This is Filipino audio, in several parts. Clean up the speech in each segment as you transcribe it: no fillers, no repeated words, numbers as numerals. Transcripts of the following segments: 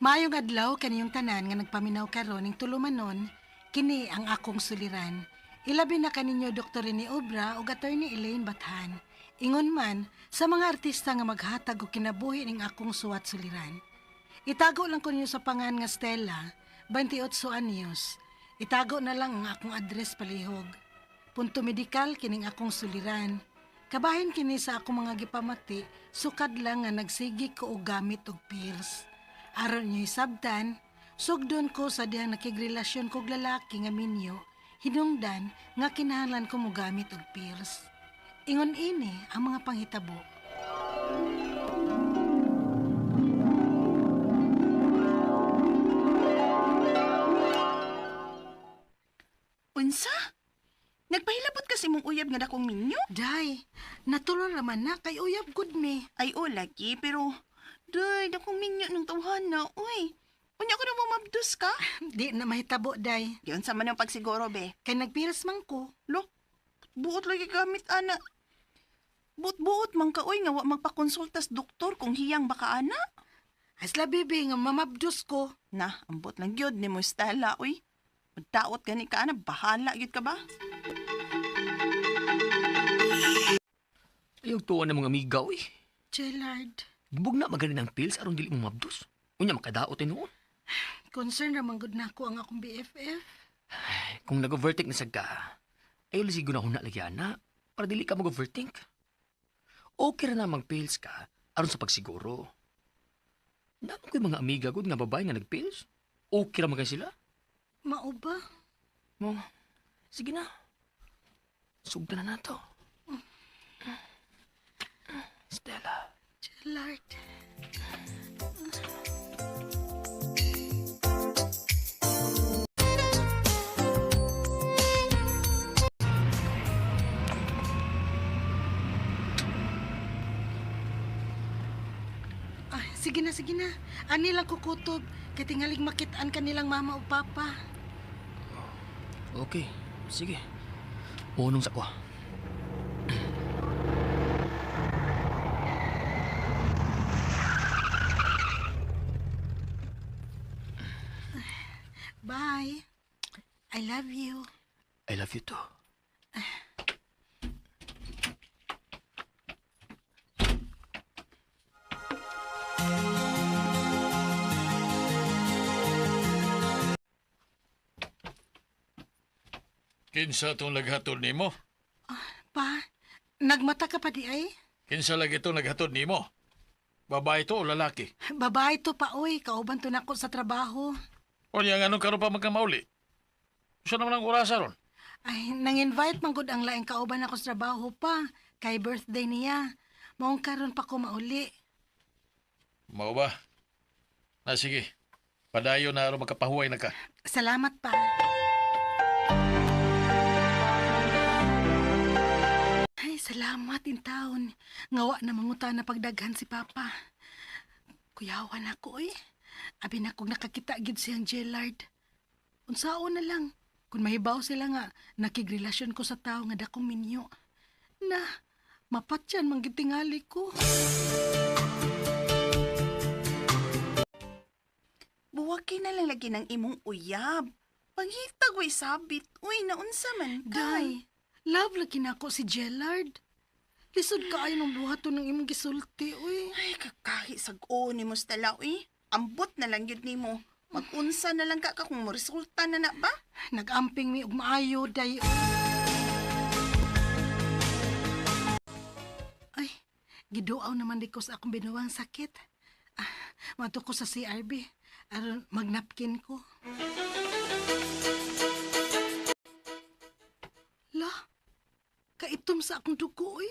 Maayong adlaw kaniyong tanan nga nagpaminaw karon ning tulumanon, kini ang akong suliran. Ilabi na kaninyo Dr. ni Obra ug Attorney Elaine Bathan. Ingon man sa mga artista nga maghatag og kinabuhi ning akong suwat suliran. Itago lang ko ninyo sa pangan nga Stella, 28 anyos. Itago na lang ang akong address palihog. Punto medikal kining akong suliran. Kabahin kini sa akong mga gipamati, sukad lang nga nagsigig ko og gamit og pills. Aron niyo sabtan, sugdon ko sa dihang nakigrelasyon kog lalaki nga minyo, hinungdan nga kinahanglan ko mo gamit og pills. Ingon ini ang mga panghitabo. Unsa? Nagpahilabot kasi mong uyab nga dakong minyo? Day, natulo naman na kay uyab gud me. Ay o lagi, pero... Day, dakong minyo ng tawhana. Uy, unya ko na mo mabdus ka? Di na mahitabo, day. Yun sa man yung pagsiguro, be. Kay nagpills man ko. Lo, buot lagi gamit, ana. Buot man ka, uy, nga wa magpakonsultas doktor kung hiyang baka, ana. Asla bibi nga mamabdos ko. Na, ambot lang yun ni mo Stella, uy. Magdaot gani ka, ana. Bahala, yun ka ba? Ayaw tuwa ng mga amiga, uy. Jellard, Bubog na magaling ng pills aron dili mo mabdos. Unya makadaot noon. concern naman gud na ako ang akong BFF. Kung nag-overthink na sad ka, ayaw lisigo na huna lagi ana para dili ka mag-overthink. Okay ra na mag-pills ka aron sa pagsiguro. Naman ko mga amiga gud nga babae nga nag-pills. Okay ra magay sila. Mao ba? Mo, sige na. Sugdan na nato. Stella. Jellard. Sige na, sige na. Ani lang kukutob. Kaya tingaling makitaan kanilang mama o papa. Okay, sige. Unong sa ko. Bye. I love you. I love you too. Kinsa itong naghatod nimo? Pa, nagmata ka pa di ay? Kinsa lagi itong naghatod nimo? Babae to o lalaki? Babae to pa, oy. Kauban to nako sa trabaho. O niya nga nung karoon pa magkamauli? Siya naman ang orasa ron? Ay, nang-invite man gud ang laing kauban ako sa trabaho pa. Kay birthday niya. Maong karon pa ko mauli. Mao ba? Na sige. Padayo na aron makapahuway na ka. Salamat pa. Ay, salamat in taon. Ngawa na manguta na pagdaghan si Papa. Kuyawan ako eh. Abi na kong nakakita gid siyang Jellard. Unsaon na lang. Kung mahibaw sila nga, nakigrelasyon ko sa tao nga dakong minyo. Na, mapatyan manggitingali ko. Buwaki na lang lagi ng imong uyab. Panghitag way sabit. Uy, naunsa man ka. Day, love lagi na ako si Jellard. Lisod ka ay ng buhato ng imong gisulti, uy. Ay, kakahi sag-o ni mo Stella, uy. Ambot na lang yun ni mo. Mag-unsa na lang ka kung resulta na ba? Nag-amping mi og maayo, day. Ay, giduaw naman di ko sa akong binuwang sakit. Mato ko sa CRB. Aron magnapkin ko. La, kaitom sa akong dugo, uy.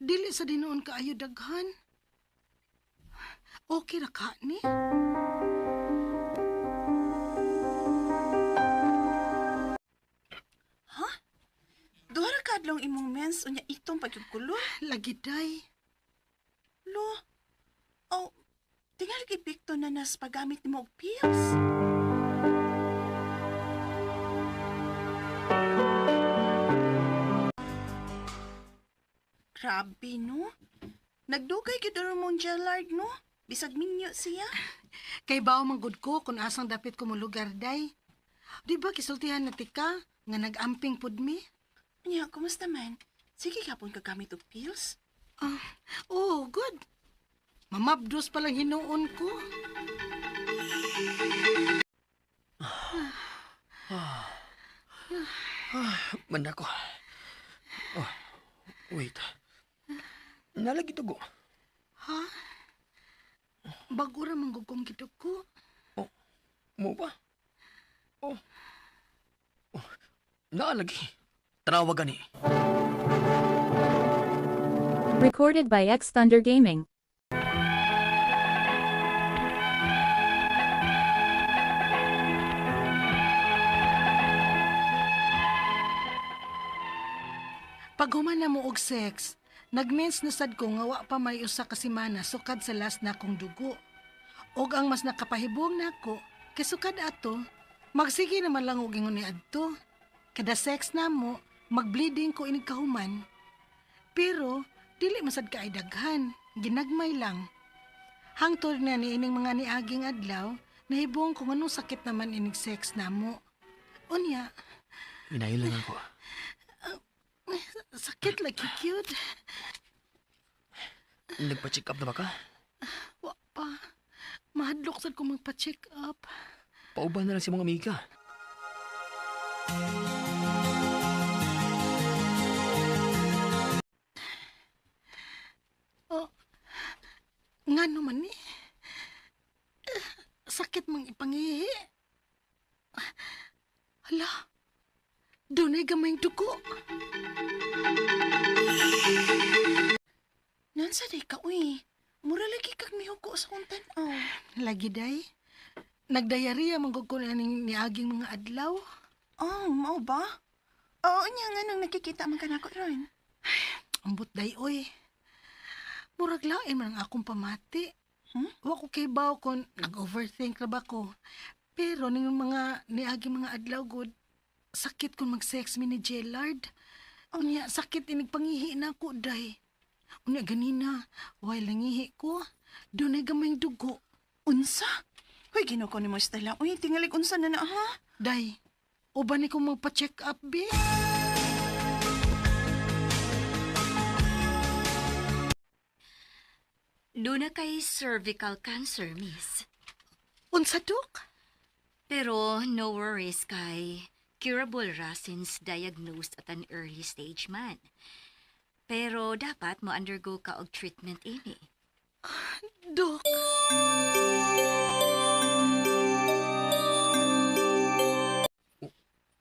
Dili sa dinoon kaayo daghan. Okay ra ka ni? Duha ra kadlong imong mens unya itong pagkukulo. Lagi day. Lo. Oh, tingali gipikto na nas paggamit nimo og pills. Grabe no. Nagdugay gyud mong Jellard no. Bisag minyo siya. Kay bawo manggod ko kung asang dapit ko mo lugar, day. Di ba kisultihan na tika nga nag-amping pud mi? Nya, kumusta man? Sige kapon ka gamit og pills? Oh, good. Mamabdos palang hinuon ko. Manda ko. Oh, wait. Nalagi tugo. Ha? Bagura manggugong kitog ko. Mo ba? Oh. Naalagi. Tanawa gani. Recorded by X Thunder Gaming. Pag human na mo og sex, nagmens na sad ko nga wa pa may usa ka semana sukad sa last na akong dugo. Og ang mas nakapahibong nako, kay sukad ato, magsige naman lang og ingon ni adto. Kada sex na mo, magbleeding ko inig kahuman. Pero dili masad ka ay daghan, ginagmay lang. Hangtod na ni ining mga niaging adlaw, nahibong kung anong sakit naman inig sex na mo. Unya, Inayon lang ako. sakit lagi cute. Nagpa-check up na ba ka? Wa pa. Mahadlok sad ko magpa-check up. Pauban na lang si mga amiga. Oh, nga naman ni. Sakit mang ipangihi. Hala, doon ay gamayng dugo. Nansa day ka, uy. Mura lagi kag mihugo sa kong tanaw. Lagi day. Nagdayariya manggod ko na ning niaging mga adlaw. Oh, mao ba? Oo, nya nga nang nakikita man ka nako ron. Ambot day, oy. Murag lain man ang akong pamati. Wa ko kay baw kon nag-overthink ra ba ko. Pero ning mga niaging mga adlaw gud, sakit kon mag-sex mi ni Jellard. Unya sakit inig pangihi na ko day. Unya ganina, way langihi ko. Doon ay gamayng dugo. Unsa? Hoy, ginoo ko ni mo Stella. Uy, tingalig unsa na na, ha? Day, uban ni ko magpa-check up, be. Doon na kay cervical cancer, miss. Unsa, Dok? Pero no worries kay curable ra since diagnosed at an early stage man. Pero dapat mo undergo ka og treatment ini. Dok,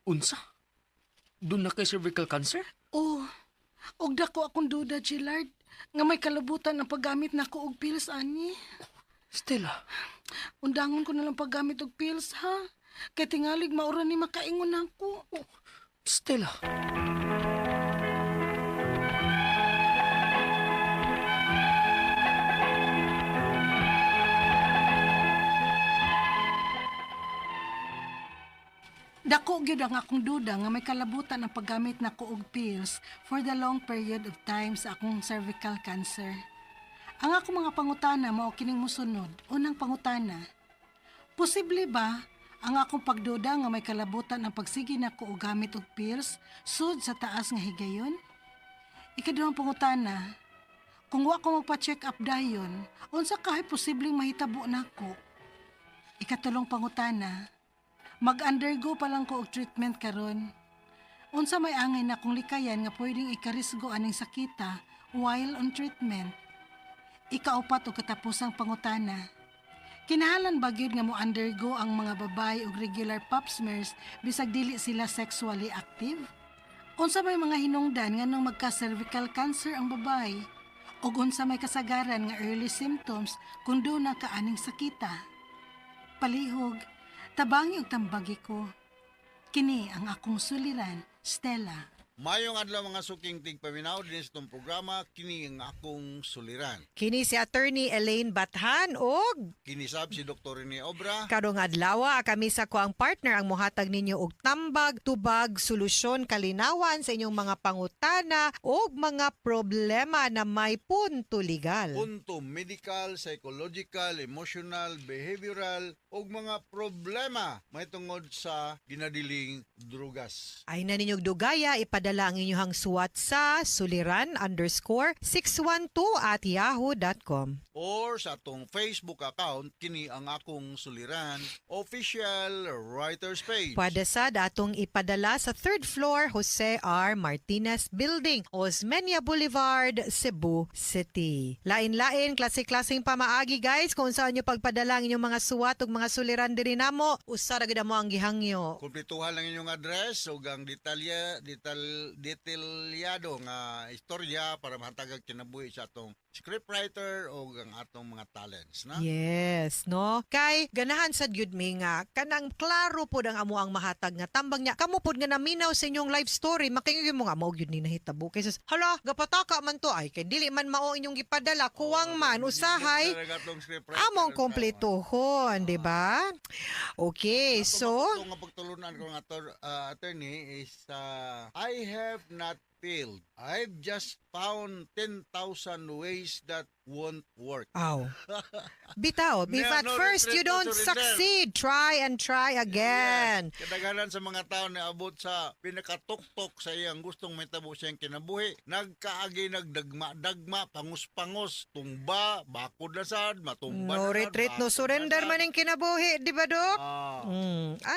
Unsa? Doon na kay cervical cancer? oh, og dako akong duda, Jellard, nga may kalabutan ang paggamit nako og pills, ani. Stella, Undangon ko na lang paggamit og pills, ha? Kay tingalig maura ni makaingon ako. Stella. Dako gyud ang akong duda nga may kalabutan ang paggamit nako og pills for the long period of time sa akong cervical cancer. Ang akong mga pangutana mao kining mosunod. Unang pangutana, posible ba ang akong pagduda nga may kalabutan ang pagsigi nako og gamit og pills sud sa taas nga higayon? Ikaduhang pangutana, kung wa ko magpa-check up dayon, unsa kahay posibleng mahitabo nako? Ikatulong pangutana, mag-undergo pa lang ko og treatment karon. Unsa may angay na kung likayan nga pwedeng ikarisgo aning sakita while on treatment. Ikaupat o katapusang pangutana. Kinahanglan ba gyud nga mo undergo ang mga babae og regular pap smears bisag dili sila sexually active? Unsa may mga hinungdan nga nang magka-cervical cancer ang babae? Ug unsa may kasagaran nga early symptoms kung doon na kaaning sakita? Palihog, tabangi og tambagi ko. Kini ang akong suliran, Stella. Mayong adlaw mga suking tigpaminaw din sa itong programa kini ang akong suliran. Kini si Attorney Elaine Bathan og Kinisab si Dr. Rene Obra. karong adlaw kami sa kuang partner ang mohatag ninyo og tambag, tubag, solusyon, kalinawan sa inyong mga pangutana og mga problema na may punto legal. Punto medical, psychological, emotional, behavioral ug mga problema may tungod sa ginadiling drugas. Ay na ninyong dugaya, ipadala ang inyong suwat sa suliran_612@yahoo.com. Or sa atong Facebook account kini ang akong suliran official writers page. Pwede sad atong ipadala sa 3rd floor Jose R. Martinez Building, Osmeña Boulevard, Cebu City. Lain-lain, klase-klaseng pamaagi guys kung saan nyo pagpadala ang inyong mga suwat ug mga suliran diri namo. Usa ra gid mo ang gihangyo. Kumpletuhan lang inyong address ug ang detalyado nga istorya para mahatagag kinabuhi sa atong scriptwriter o ang atong mga talents, na? Yes, no? Kay ganahan sad gyud mi nga kanang klaro pod ang amo ang mahatag nga tambang niya. Kamo pod nga naminaw sa inyong life story, makinggan mo nga mao gyud ni nahitabo. Kay sus, hala, gapataka man to ay kay dili man mao inyong gipadala, kuwang man usahay. Among kompletuhon, di ba? Okay, so Ang pagtulunan ko nga attorney is I have not failed. I've just found 10,000 ways that won't work. aw. Bitaw, if Yeah, at no first you retreat, no don't surrender. succeed, try and try again. Yes. Kadaghanan sa mga tao na abot sa pinakatuktok sa iyang gustong mahitabo siyang kinabuhi, nagkaagi nagdagma, pangus-pangos, tumba, bakod na sad, matumba No na sad, retreat, no bakod surrender na sad. man ang kinabuhi, di ba, Dok? Ah.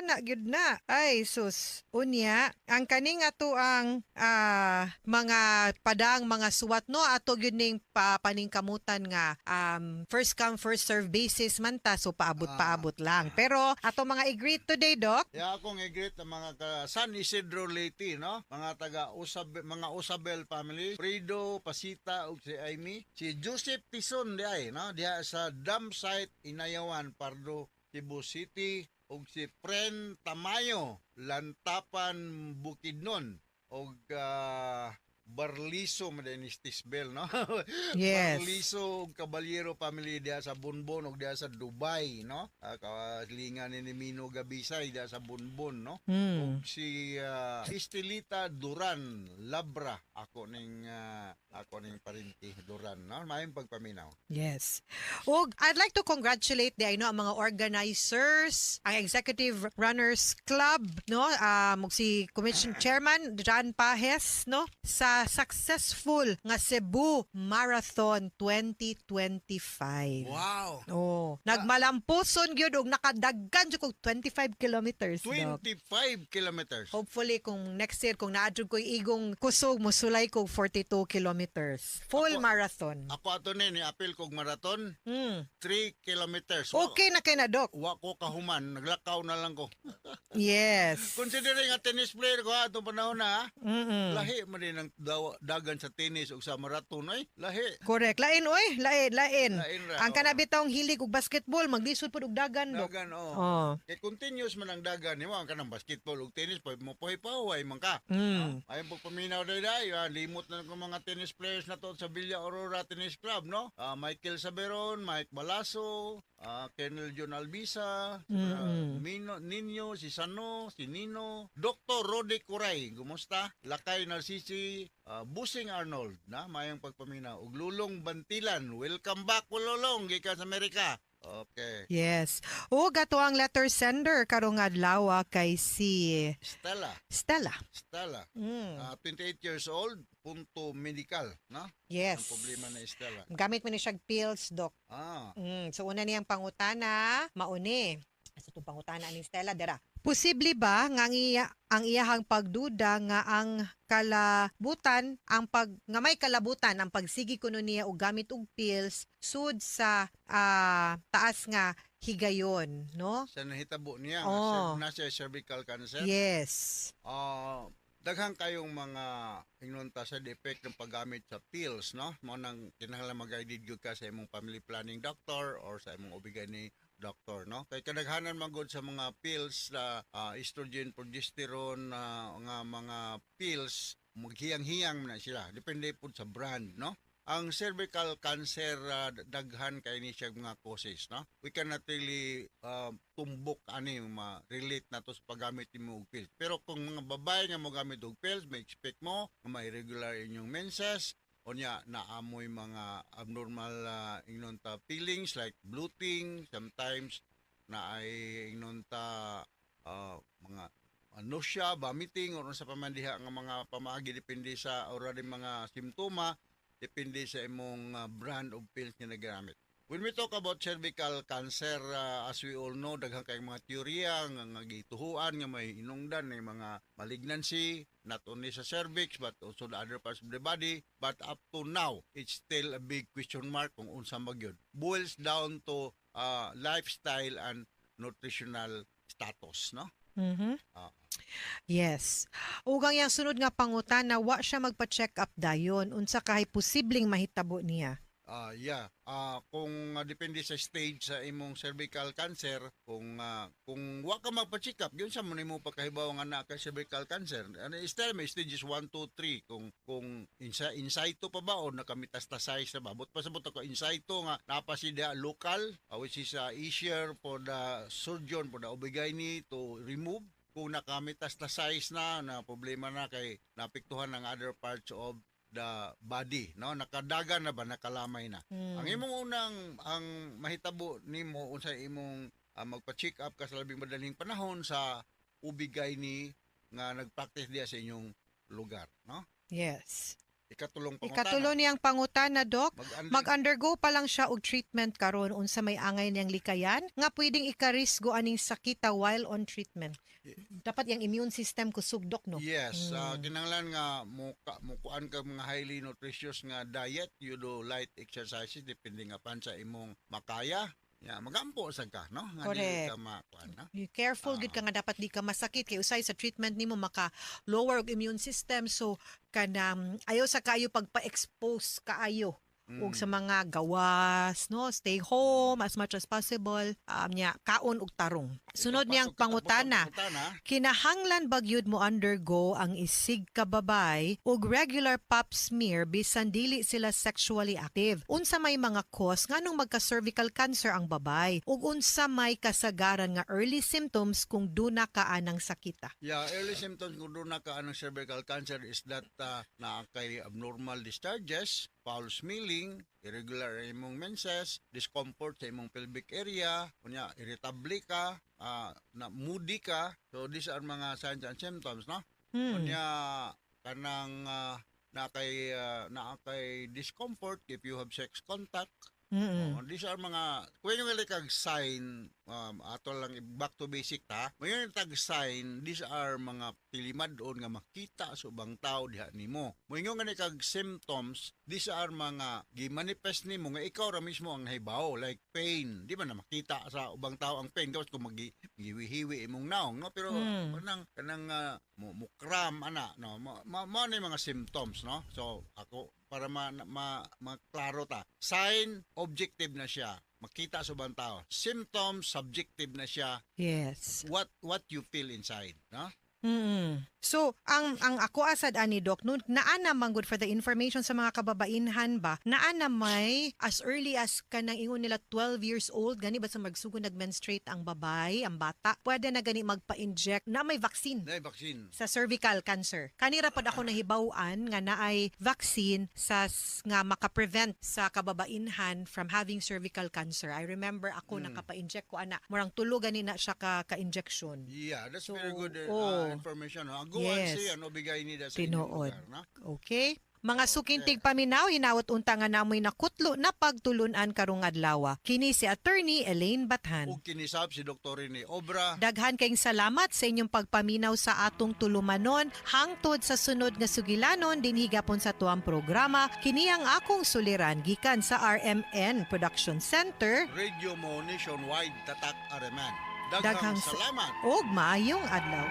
Anak gyud na. Ay sus. Unya, ang kaning ato ang mga padang mga suwat no ato gyud ning paningkamutan nga first come first serve basis man ta so paabot lang. Pero ato mga i-greet today, Doc. Ya akong i-greet ang mga San Isidro Leyte, no? Mga mga Usabel family, Frido, Pasita ug si Amy, si Joseph Tison di ay, no? Diha sa dam site Inayawan, Pardo, Cebu City ug si Pren Tamayo, Lantapan, Bukidnon ug Barliso Madanis Tisbel, no? Yes. Barliso ug Caballero family diha sa Bonbon ug diha sa Dubai, no? Kalingan ni Mino Gabisay diha sa Bonbon, no? Si Estelita Duran Labra ako ning parinti Duran, no? Maayong pagpaminaw. Yes. Ug I'd like to congratulate di ano ang mga organizers, ang Executive Runners Club, no? Ug si Commission Chairman John Pajes, no? Sa successful nga Cebu Marathon 2025. Wow. Oh, nagmalampuson gyud og nakadaggan jud kog 25 kilometers. Doc. 25 kilometers. Hopefully kung next year kung naadjud ko igong kusog mosulay kog 42 kilometers. Full marathon. Ako ato ni apil kog marathon 3 kilometers. Okay na kay na, Doc. Wa ko kahuman, naglakaw na lang ko. Yes. Considering nga tennis player ko atong panahon na, Mm-mm. lahi man din ang dagan sa tennis ug sa marathon ay lahi. Correct. Lain oy, lain. Lain ra, Ang oo. kanabitawng hilig og basketball, maglisod pud og dagan, Doc. Dagan Oh. Kay continuous man ang dagan nimo ang kanang basketball ug tennis pwede mo pahay man ka. Ayon po paminaw day limot na ko mga tennis players na to sa Villa Aurora Tennis Club, no? Michael Saberon, Mike Balaso, Kennel John Albisa, Nino, si Sano, si Nino, Dr. Rodi Curay, gumusta? Lakay Narcisi, Busing Arnold, na mayang pagpaminaw ug Lulong Bantilan. Welcome back Lulong gikan sa Amerika. Okay. Yes. O gato ang letter sender karong adlaw kay si Stella. Stella. 28 years old, punto medical, no? Yes. Ang problema na Stella. Gamit man ni siya pills, Doc. So una niyang pangutana, mauni. Sa itong pangutana ni Stella, dira. Posible ba nga ang iyahang pagduda nga ang kalabutan, nga may kalabutan ang pagsigi kuno niya og gamit og pills sud sa taas nga higayon, no? Sa nahitabo niya, Oh. nasa cervical cancer. Yes. Daghang kayong mga hinunta sa defect ng paggamit sa pills, no? Mo nang kinahanglan mag-guided gyud ka sa imong family planning doctor or sa imong OB/GYN doctor, no? Kay kadaghanan man gud sa mga pills na estrogen, progesterone nga mga pills maghiyang-hiyang na sila. Depende po sa brand, no? Ang cervical cancer, daghan kay ni siya mga causes, no? We cannot really tumbok ani ma-relate na to sa paggamit mo og pills. Pero kung mga babae nga mo gamit og pills, may expect mo nga may irregular inyong menses, o niya naamoy mga abnormal ingnon ta feelings like bloating, sometimes na ay ingnon ta mga nausea, vomiting, o sa pamandiha nga mga pamaagi depende sa already mga simptoma, depende sa imong brand of pills nga nagamit. When we talk about cervical cancer, as we all know, daghang kay mga teorya nga gituhuan nga may hinungdan ng mga malignancy, not only sa cervix but also the other parts of the body. But up to now, it's still a big question mark kung unsa magyud. Boils down to lifestyle and nutritional status, no? Mhm. Ah. Yes. Ugang yang sunod nga pangutana, wa siya magpa-check up dayon unsa kay posibleng mahitabo niya. Kung depende sa stage sa imong cervical cancer, kung wa ka magpa-check up, yun sa mo nimo pagkahibaw nga na ka cervical cancer. Ano istel may stages 1 2 3 kung insight pa ba o nakametastasize na ba? But pasabot ako insight nga napasida local, which is easier for the surgeon, for the OB/GYN to remove. Kung nakametastasize na problema na kay napiktuhan ng other parts of the body, no? Nakadaga na ba, nakalamay na. Ang imong unang ang mahitabo nimo unsa imong magpa-check up ka sa labing madaling panahon sa OB/GYN nga nagpractice diya sa inyong lugar, no? Yes. Ikatulong Ikatulo niyang pangutana, Doc. Mag-undergo pa lang siya og treatment karon unsa may angay niyang likayan nga pwedeng ikarisgo aning sakita while on treatment. Dapat yung immune system kusog, Doc, no? Yes, kinahanglan nga mukuan ka mga highly nutritious nga diet, you do light exercises depende nga pan sa imong makaya. Magampo sa ka, no? Nga Correct. dili ka makuan, no? You careful gid ka nga dapat di ka masakit kay usay sa treatment nimo maka lower og immune system, so kanang ayo sa kaayo pagpa-expose kaayo ug sa mga gawas, no? Stay home as much as possible. Nya kaon og tarong. Sunod niyang pangutana. Kinahanglan ba gyud mo undergo ang isig ka babay og regular pap smear bisan dili sila sexually active? Unsa may mga cause nganong magka-cervical cancer ang babay? Ug unsa may kasagaran nga early symptoms kung duna ka anang sakita? Early symptoms kung doon na ka ng cervical cancer is that na kay abnormal discharges, foul smelling, irregular imong menses, discomfort sa imong pelvic area, kunya irritable ka, na moody ka. So these are mga signs and symptoms, no? Kunya kanang na kay discomfort if you have sex contact. These are mga kung yung kag sign, ato lang back to basic ta. Ngayon tag sign, these are mga tilimadon nga makita sa ubang tao diha nimo. Ngayon nga kag symptoms, these are mga gimanifest nimo nga ikaw ra mismo ang nahibaw, like pain. Di ba na makita sa ubang tao ang pain kasi kung magihiwi imong naong, no? Pero kanang mukram ana, no? Mao ni mga symptoms, no? So ako para maklaro ta. Sign, objective na siya. Makita sa ubang tao. Symptoms, subjective na siya. Yes. What you feel inside, no? So, ang ako asad ani, Doc, no, naana man good for the information sa mga kababainhan ba, naana may as early as kanang ingon nila 12 years old, gani ba sa magsugo nag-menstruate ang babay, ang bata, pwede na gani magpa-inject na may vaccine Nay vaccine. sa cervical cancer. Kanira pad ako nahibaw-an nga naay vaccine nga maka-prevent sa kababainhan from having cervical cancer. I remember ako nakapa-inject ko ana, murang tulo gani na siya ka-injection. Yeah, that's So, very good information. No? Go Yes. and see ano bigay nila sa Tinuod. inyong lugar, no? Okay? Mga sukintig paminaw, hinawat unta nga namoy nakutlo na pagtulunan karong adlaw. Kini si Attorney Elaine Bathan. Ug kinisab si Dr. Rene Obra. Daghan kayong salamat sa inyong pagpaminaw sa atong tulumanon hangtod sa sunod nga sugilanon din higapon sa tuang programa. Kini ang akong suliran gikan sa RMN Production Center. Radio mo nationwide tatak Areman. Daghang Daghang salamat. Og maayong adlaw.